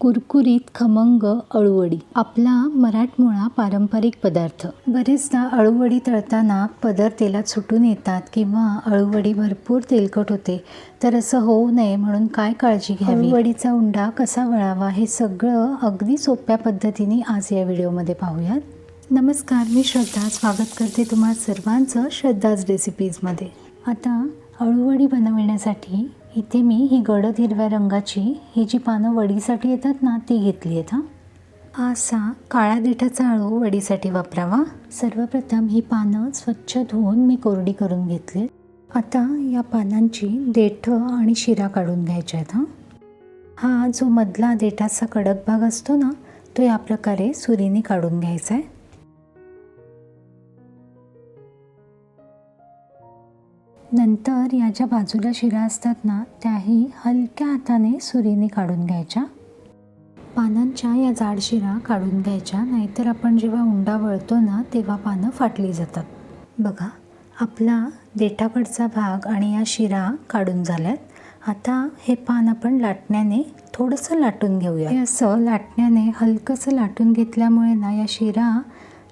कुरकुरीत खमंग अळूवडी आपला मराठमोळा पारंपरिक पदार्थ. बरेचदा अळूवडी तळताना पदर तेलात सुटून येतात किंवा अळूवडी भरपूर तेलकट होते. तर असं होऊ नये म्हणून काय काळजी घ्यावी, अळूवडीचा उंडा कसा वळावा, हे सगळं अगदी सोप्या पद्धतीने आज या व्हिडिओमध्ये पाहूयात. नमस्कार, मी श्रद्धा स्वागत करते तुम्हा सर्वांचं श्रद्धाज रेसिपीजमध्ये. आता अळूवडी बनवण्यासाठी इथे मी ही गडद हिरव्या रंगाची ही जी पानं वडीसाठी येतात ना, ती घेतली आहेत. असा काळ्या देठाचा अळू वडीसाठी वापरावा. सर्वप्रथम ही पानं स्वच्छ धुवून मी कोरडी करून घेतली. आता या पानांची देठं आणि शिरा काढून घ्यायच्या आहेत. हा जो मधला देठाचा कडक भाग असतो ना, तो या प्रकारे सुरीने काढून घ्यायचा आहे. नंतर या ज्या बाजूला शिरा असतात ना, त्याही हलक्या हाताने सुरीने काढून घ्यायच्या. पानांच्या या जाड शिरा काढून घ्यायच्या, नाहीतर आपण जेव्हा उंडा वळतो ना, तेव्हा पानं फाटली जातात. बघा, आपला देठाकडचा भाग आणि या शिरा काढून झाल्यात. आता हे पान आपण लाटण्याने थोडंसं लाटून घेऊया. हे असं लाटण्याने हलकंसं लाटून घेतल्यामुळे ना, या शिरा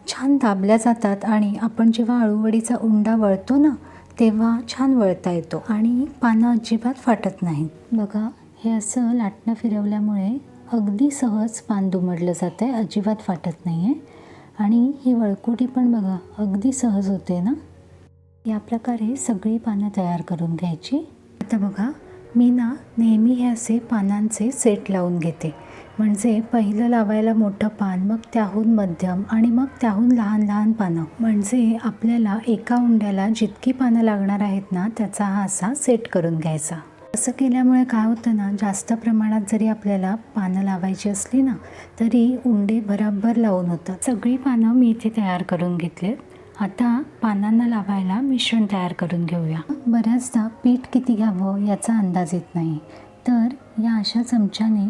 छान दाबल्या जातात आणि आपण जेव्हा अळूवडीचा उंडा वळतो ना, तेव्हा छान वळता येतो आणि पानं अजिबात फाटत नाहीत. बघा, हे असं लाटणं फिरवल्यामुळे अगदी सहज पान दुमडलं जातं आहे, अजिबात फाटत नाही आहे. आणि ही वळकुटी पण बघा अगदी सहज होते ना. या प्रकारे सगळी पानं तयार करून घ्यायची. आता बघा, मी ना नेहमी हे असे पानांचे सेट लावून घेते. म्हणजे पहिलं लावायला मोठं पान, मग त्याहून मध्यम आणि मग त्याहून लहान लहान पानं. म्हणजे आपल्याला एका उंड्याला जितकी पानं लागणार आहेत ना, त्याचा हा असा सेट करून घ्यायचा. असं केल्यामुळे काय होतं ना, जास्त प्रमाणात जरी आपल्याला पानं लावायची असली ना, तरी उंडे भराभर लावून होतात. सगळी पानं मी इथे तयार करून घेतलेत. आता पानांना लावायला मिश्रण तयार करून घेऊया. बऱ्याचदा पीठ किती घ्यावं याचा अंदाज येत नाही. तर या अशा चमच्याने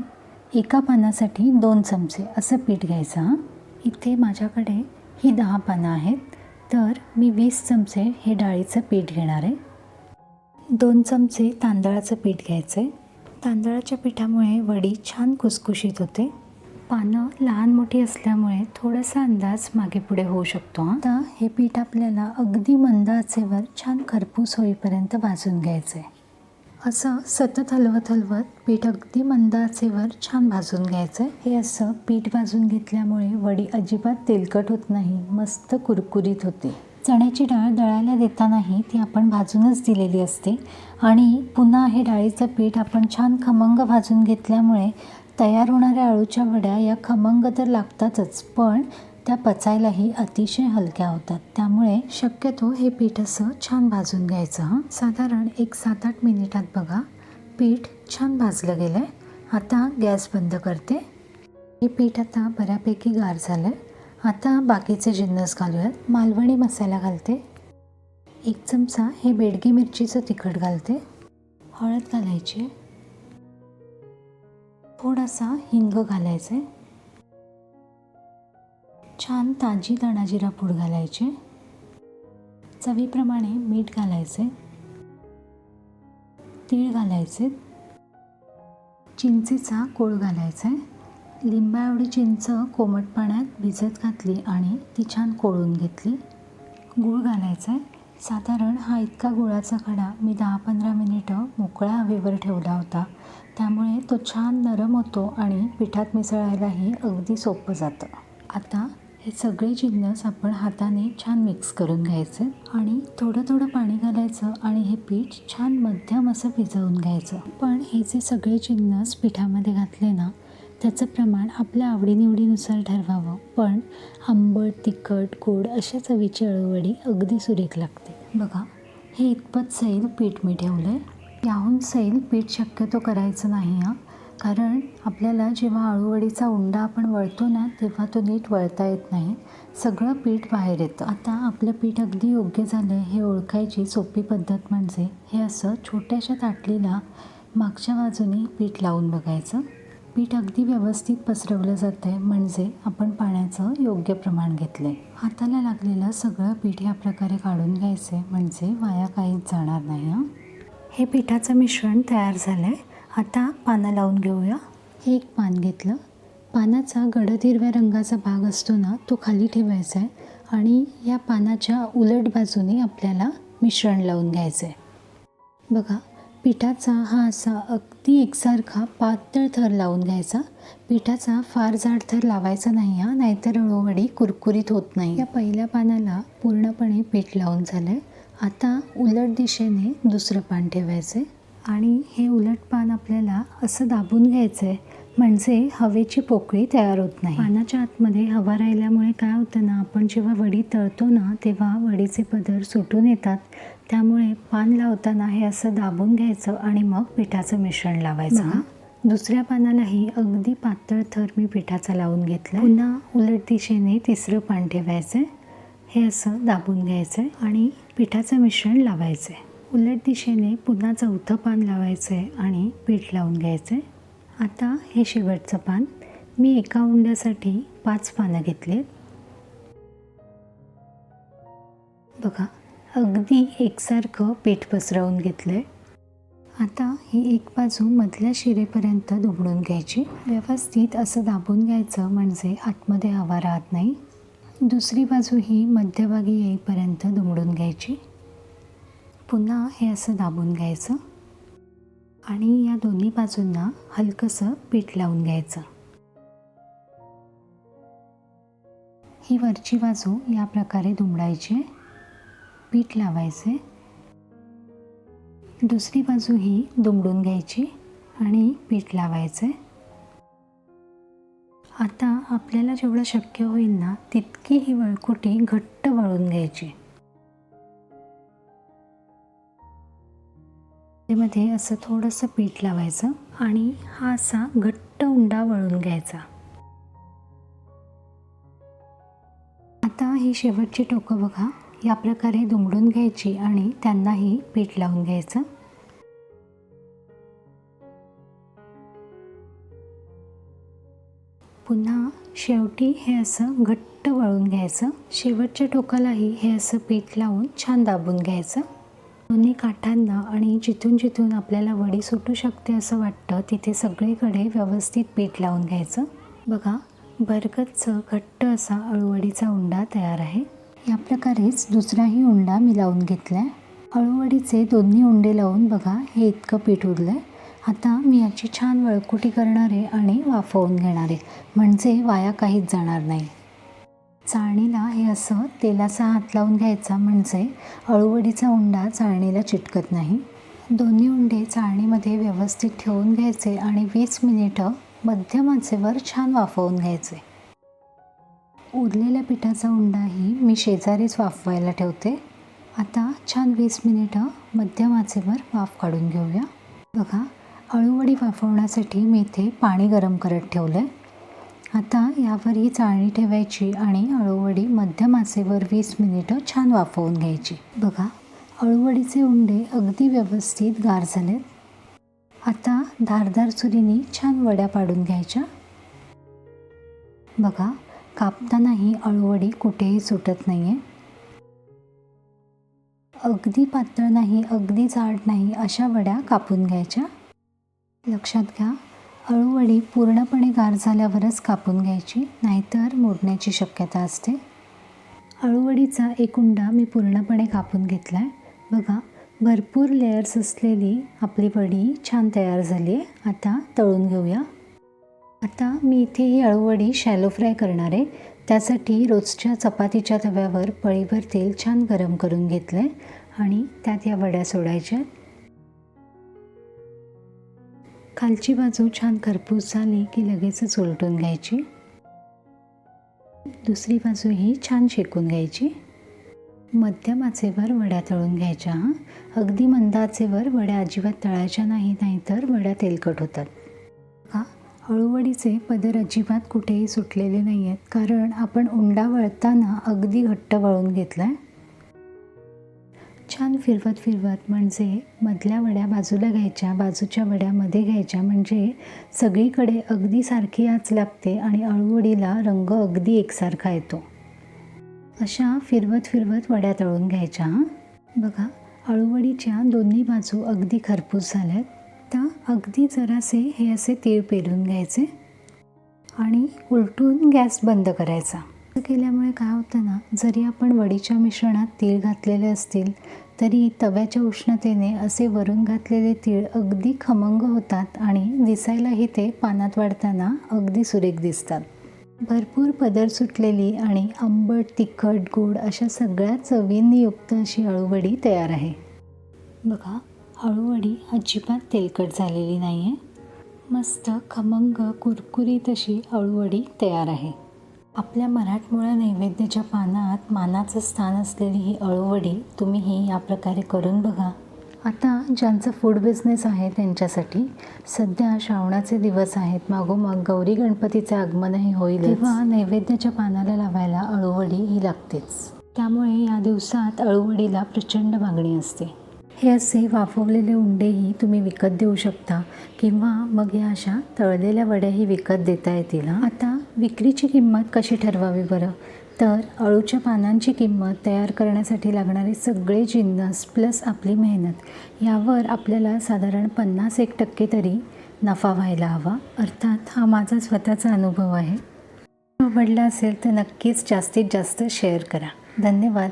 एका पानासाठी 2 चमचे असं पीठ घ्यायचं. इथे माझ्याकडे ही 10 पानं आहेत, तर मी 20 चमचे हे डाळीचं पीठ घेणार आहे. 2 चमचे तांदळाचं पीठ घ्यायचं आहे. तांदळाच्या पिठामुळे वडी छान खुसखुशीत होते. पानं लहान मोठी असल्यामुळे थोडासा अंदाज मागे पुढे होऊ शकतो. आता हे पीठ आपल्याला अगदी मंद आचेवर छान खरपूस होईपर्यंत भाजून घ्यायचं आहे. असं सतत हलवत हलवत पीठ अगदी मंद आचेवर छान भाजून घ्यायचं आहे. हे असं पीठ भाजून घेतल्यामुळे वडी अजिबात तेलकट होत नाही, मस्त कुरकुरीत होते. चण्याची डाळ दळायला देतानाही ती आपण भाजूनच दिलेली असते आणि पुन्हा हे डाळीचं पीठ आपण छान खमंग भाजून घेतल्यामुळे तयार होणाऱ्या अळूच्या वड्या या खमंग तर लागतातच, पण त्या पचायलाही अतिशय हलक्या होतात. त्यामुळे शक्यतो हे पीठ असं छान भाजून घ्यायचं. साधारण एक 7-8 मिनिटात बघा पीठ छान भाजलं गेलं आहे. आता गॅस बंद करते. हे पीठ आता बऱ्यापैकी गार झालं आहे. आता बाकीचे जिन्नस घालूयात. मालवणी मसाला घालते. 1 चमचा हे बेडगी मिरचीचं तिखट घालते. हळद घालायची आहे. थोडासा हिंग घालायचं आहे. छान ताजी धणाजिरा पूड घालायची. चवीप्रमाणे मीठ घालायचे. तीळ घालायचे. चिंचेचा कोळ घालायचा आहे. लिंबाएवढी चिंच कोमट पाण्यात भिजत घातली आणि ती छान कोळून घेतली. गूळ घालायचा आहे. साधारण हा इतका गुळाचा खडा मी 10-15 मिनिटं मोकळ्या हवेवर ठेवला होता. त्यामुळे तो छान नरम होतो आणि पिठात मिसळायलाही अगदी सोपं जातं. आता हे सगळे जिन्नस आपण हाताने छान मिक्स करून घ्यायचे आणि थोडं थोडं पाणी घालायचं आणि हे पीठ छान मध्यम असं भिजवून घ्यायचं. पण हे जे सगळे जिन्नस पिठामध्ये घातले ना, त्याचं प्रमाण आपल्या आवडीनिवडीनुसार ठरवावं. पण आंबट, तिखट, गोड अशा चवीची अळूवडी अगदी सुरेख लागते. बघा, हे इतपत सैल पीठ मी ठेवलं आहे. याहून सैल पीठ शक्यतो करायचं नाही कारण आपल्याला जेव्हा अळूवडीचा उंडा आपण वळतो ना, तेव्हा तो नीट वळता येत नाही. सगळं पीठ बाहेर येतं. आता आपलं पीठ अगदी योग्य झालं हे ओळखायची सोपी पद्धत म्हणजे हे असं छोट्याशा ताटलीला मागच्या बाजूने पीठ लावून बघायचं. पीठ अगदी व्यवस्थित पसरवलं जातं आहे, म्हणजे आपण पाण्याचं योग्य प्रमाण घेतलं आहे. हाताला लागलेलं सगळं पीठ या प्रकारे काढून घ्यायचं, म्हणजे वाया काहीच जाणार नाही. हे पिठाचं मिश्रण तयार झालं आहे. आता पानं लावून घेऊया. हे एक पान घेतलं. पानाचा गडद हिरव्या रंगाचा भाग असतो ना, तो खाली ठेवायचा आहे आणि या पानाच्या उलट बाजूने आपल्याला मिश्रण लावून घ्यायचं आहे. बघा, पिठाचा हा असा अगदी एकसारखा पातळ थर लावून घ्यायचा. पिठाचा फार जाड थर लावायचा नाही हा, नाहीतर अळूवडी कुरकुरीत होत नाही. या पहिल्या पानाला पूर्णपणे पीठ लावून झालं आहे. आता उलट दिशेने दुसरं पान ठेवायचं आहे आणि हे उलट पान आपल्याला असं दाबून घ्यायचं आहे, म्हणजे हवेची पोकळी तयार होत नाही. पानाच्या आतमध्ये हवा राहिल्यामुळे काय होतं ना, आपण जेव्हा वडी तळतो ना, तेव्हा वडीचे पदर सुटून येतात. त्यामुळे पान लावताना हे असं दाबून घ्यायचं आणि मग पिठाचं मिश्रण लावायचं. दुसऱ्या पानालाही अगदी पातळ थर मी पिठाचा लावून घेतला. पुन्हा उलट दिशेने तिसरं पान ठेवायचं. हे असं दाबून घ्यायचं आणि पिठाचं मिश्रण लावायचं. उलट दिशेने पुन्हा चौथं पान लावायचं आहे आणि पीठ लावून घ्यायचं आहे. आता हे शेवटचं पान. मी एका उंड्यासाठी 5 पानं घेतलेत. बघा, अगदी एकसारखं पीठ पसरवून घेतलं आहे. आता ही एक बाजू मधल्या शिरेपर्यंत दुमडून घ्यायची. व्यवस्थित असं दाबून घ्यायचं, म्हणजे आतमध्ये हवा राहत नाही. दुसरी बाजू ही मध्यभागी येईपर्यंत दुमडून घ्यायची. पुन्हा हे असं दाबून घ्यायचं आणि या दोन्ही बाजूंना हलकंसं पीठ लावून घ्यायचं. ही वरची बाजू या प्रकारे दुमडायची, पीठ लावायचे. दुसरी बाजू ही दुमडून घ्यायची आणि पीठ लावायचे. आता आपल्याला जेवढं शक्य होईल ना, तितकी ही वळकुटी घट्ट वळून घ्यायची. त्यामध्ये असं थोडंसं पीठ लावायचं आणि हा असा घट्ट उंडा वळून घ्यायचा. आता ही शेवटची टोकं बघा, या प्रकारे दुमडून घ्यायची आणि त्यांनाही पीठ लावून घ्यायचं. पुन्हा शेवटी हे असं घट्ट वळून घ्यायचं. शेवटच्या टोकालाही हे असं पीठ लावून छान दाबून घ्यायचं. दोन्ही काठांना आणि जिथून जिथून आपल्याला वडी सुटू शकते असं वाटतं, तिथे सगळीकडे व्यवस्थित पीठ लावून घ्यायचं. बघा, भरगच्च घट्ट असा अळूवडीचा उंडा तयार आहे. या प्रकारेच दुसराही उंडा मी लावून घेतला आहे. अळूवडीचे दोन्ही उंडे लावून बघा, हे इतकं पीठ उरलं आहे. आता मी याची छान वळकुटी करणार आहे आणि वाफवून घेणार आहे, म्हणजे वाया काहीच जाणार नाही. चाळणीला हे असं तेलाचा हात लावून घ्यायचा, म्हणजे अळूवडीचा उंडा चाळणीला चिटकत नाही. दोन्ही उंडे चाळणीमध्ये व्यवस्थित ठेवून घ्यायचे आणि 20 मिनिटं मध्यम आचेवर छान वाफवून घ्यायचे. उरलेल्या पिठाचा उंडाही मी शेजारीच वाफवायला ठेवते. आता छान 20 मिनिटं मध्यम आचेवर वाफ काढून घेऊया. बघा, अळूवडी वाफवण्यासाठी मी इथे पाणी गरम करत ठेवलं आहे. आता यावर ही चाळणी ठेवायची आणि अळूवडी मध्यम आचेवर 20 मिनिटं छान वाफवून घ्यायची. बघा, अळूवडीचे उंडे अगदी व्यवस्थित गार झालेत. आता धारदार सुरीने छान वड्या पाडून घ्यायच्या. बघा, कापतानाही अळूवडी कुठेही सुटत नाही आहे. अगदी पातळ नाही, अगदी जाड नाही, अशा वड्या कापून घ्यायच्या. लक्षात घ्या, अळूवडी पूर्णपणे गार झाल्यावरच कापून घ्यायची, नाहीतर मोडण्याची शक्यता असते. अळूवडीचा एक उंडा मी पूर्णपणे कापून घेतला आहे. बघा, भरपूर लेयर्स असलेली आपली वडी छान तयार झाली आहे. आता तळून घेऊया. आता मी इथे ही अळूवडी शॅलो फ्राय करणार आहे. त्यासाठी रोजच्या चपातीच्या तव्यावर पळीभर तेल छान गरम करून घेतलं आहे आणि त्यात या वड्या सोडायच्या. खालची बाजू छान खरपूस झाली की लगेचच उलटून घ्यायची. दुसरी बाजूही छान शेकून घ्यायची. मध्यम आचेवर वड्या तळून घ्यायच्या. अगदी मंद आचेवर वड्या अजिबात तळायच्या नाही, नाहीतर वड्या तेलकट होतात. अळूवडीचे पदर अजिबात कुठेही सुटलेले नाही आहेत, कारण आपण उंडा वळताना अगदी घट्ट वळून घेतला आहे. छान फिरवत फिरवत, म्हणजे मधल्या वड्या बाजूला घ्यायच्या, बाजूच्या वड्या मध्ये घ्यायच्या, म्हणजे सगळीकडे अगदी सारखी आच लागते आणि अळूवडीला रंग अगदी एकसारखा येतो. अशा फिरवत फिरवत वड्या तळून घ्यायच्या. बघा, अळूवडीच्या दोन्ही बाजू अगदी खरपूस झाल्यात. आता अगदी जरासे हे असे तीळ पेरून घ्यायचे आणि उलटून गॅस बंद करायचा. असं केल्यामुळे काय होतं ना, जरी आपण वडीच्या मिश्रणात तीळ घातलेले असतील तरी तव्याच्या उष्णतेने असे वरून घातलेले तीळ अगदी खमंग होतात आणि दिसायलाही ते पानात वाढताना अगदी सुरेख दिसतात. भरपूर पदर सुटलेली आणि आंबट, तिखट, गोड अशा सगळ्या चवींनी युक्त अशी अळूवडी तयार आहे. बघा, अळूवडी अजिबात तेलकट झालेली नाही आहे. मस्त खमंग कुरकुरीत अशी अळूवडी तयार आहे. आपल्या मराठमोळा नैवेद्याच्या पानात मानाचं स्थान असलेली ही अळूवडी तुम्हीही या प्रकारे करून बघा. आता ज्यांचा फूड बिझनेस आहे त्यांच्यासाठी सध्या श्रावणाचे दिवस आहेत, मागोमाग गौरी गणपतीचे आगमनही होईल, तेव्हा नैवेद्याच्या पानाला लावायला अळूवडी ही लागतेच. त्यामुळे या दिवसात अळूवडीला प्रचंड मागणी असते. हे असे वाफवलेले उंडेही तुम्ही विकत देऊ शकता किंवा मग या अशा तळलेल्या वड्याही विकत देता येतील. आता विक्रीची किंमत कशी ठरवावी बरं? तर अळूच्या पानांची किंमत, तयार करण्यासाठी लागणारे सगळे जिन्नस प्लस आपली मेहनत यावर आपल्याला साधारण 50% तरी नफा व्हायला हवा. अर्थात हा माझा स्वतःचा अनुभव आहे. आवडला असेल तर नक्कीच जास्तीत जास्त शेअर करा. धन्यवाद.